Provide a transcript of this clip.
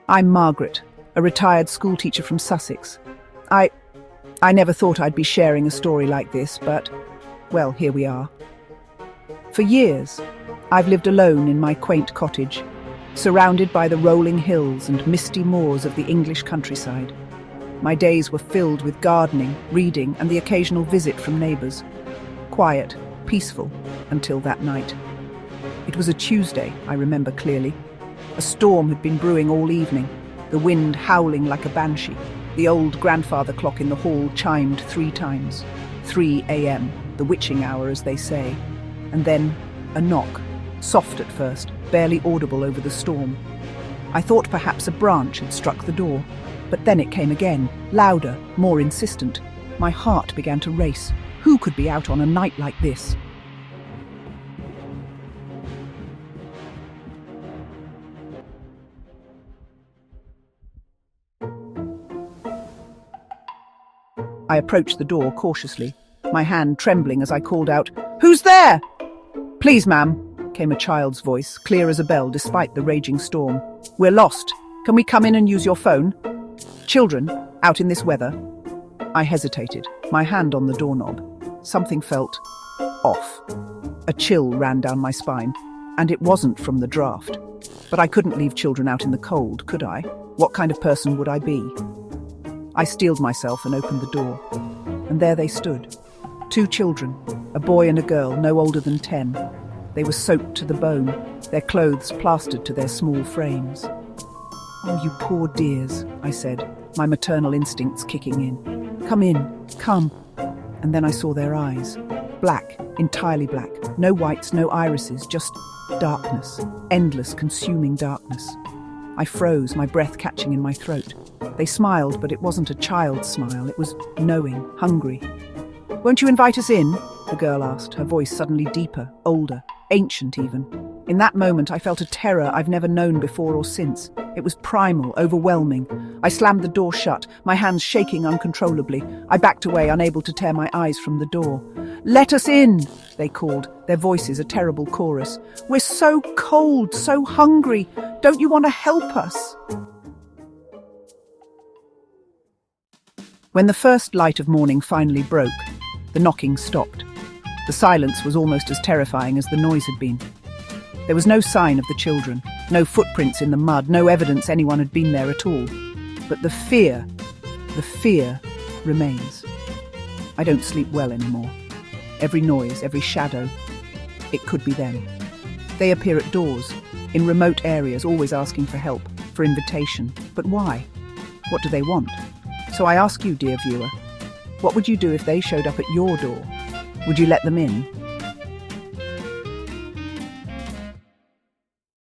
I'm Margaret, a retired schoolteacher from Sussex. I never thought I'd be sharing a story like this, but, well, here we are. For years, I've lived alone in my quaint cottage, surrounded by the rolling hills and misty moors of the English countryside. My days were filled with gardening, reading, and the occasional visit from neighbours. Quiet, peaceful, until that night. It was a Tuesday, I remember clearly. A storm had been brewing all evening, the wind howling like a banshee. The old grandfather clock in the hall chimed 3 times. 3 a.m., the witching hour, as they say. And then a knock, soft at first, barely audible over the storm. I thought perhaps a branch had struck the door, but then it came again, louder, more insistent. My heart began to race. Who could be out on a night like this? I approached the door cautiously, my hand trembling as I called out, "Who's there?" "Please, ma'am," came a child's voice, clear as a bell despite the raging storm. "We're lost. Can we come in and use your phone?" "Children, out in this weather?" I hesitated, my hand on the doorknob. Something felt off. A chill ran down my spine, and it wasn't from the draft. But I couldn't leave children out in the cold, could I? What kind of person would I be? I steeled myself and opened the door. And there they stood. 2 children, a boy and a girl, no older than 10. They were soaked to the bone, their clothes plastered to their small frames. "Oh, you poor dears," I said, my maternal instincts kicking in. "Come in, come." And then I saw their eyes. Black, entirely black. No whites, no irises, just darkness. Endless, consuming darkness. I froze, my breath catching in my throat. They smiled, but it wasn't a child's smile. It was knowing, hungry. "Won't you invite us in?" the girl asked, her voice suddenly deeper, older, ancient even. In that moment, I felt a terror I've never known before or since. It was primal, overwhelming. I slammed the door shut, my hands shaking uncontrollably. I backed away, unable to tear my eyes from the door. "Let us in," they called, their voices a terrible chorus. "We're so cold, so hungry. Don't you want to help us?" When the first light of morning finally broke, the knocking stopped. The silence was almost as terrifying as the noise had been. There was no sign of the children, no footprints in the mud, no evidence anyone had been there at all. But the fear remains. I don't sleep well anymore. Every noise, every shadow, it could be them. They appear at doors, in remote areas, always asking for help, for invitation. But why? What do they want? So I ask you, dear viewer, what would you do if they showed up at your door? Would you let them in?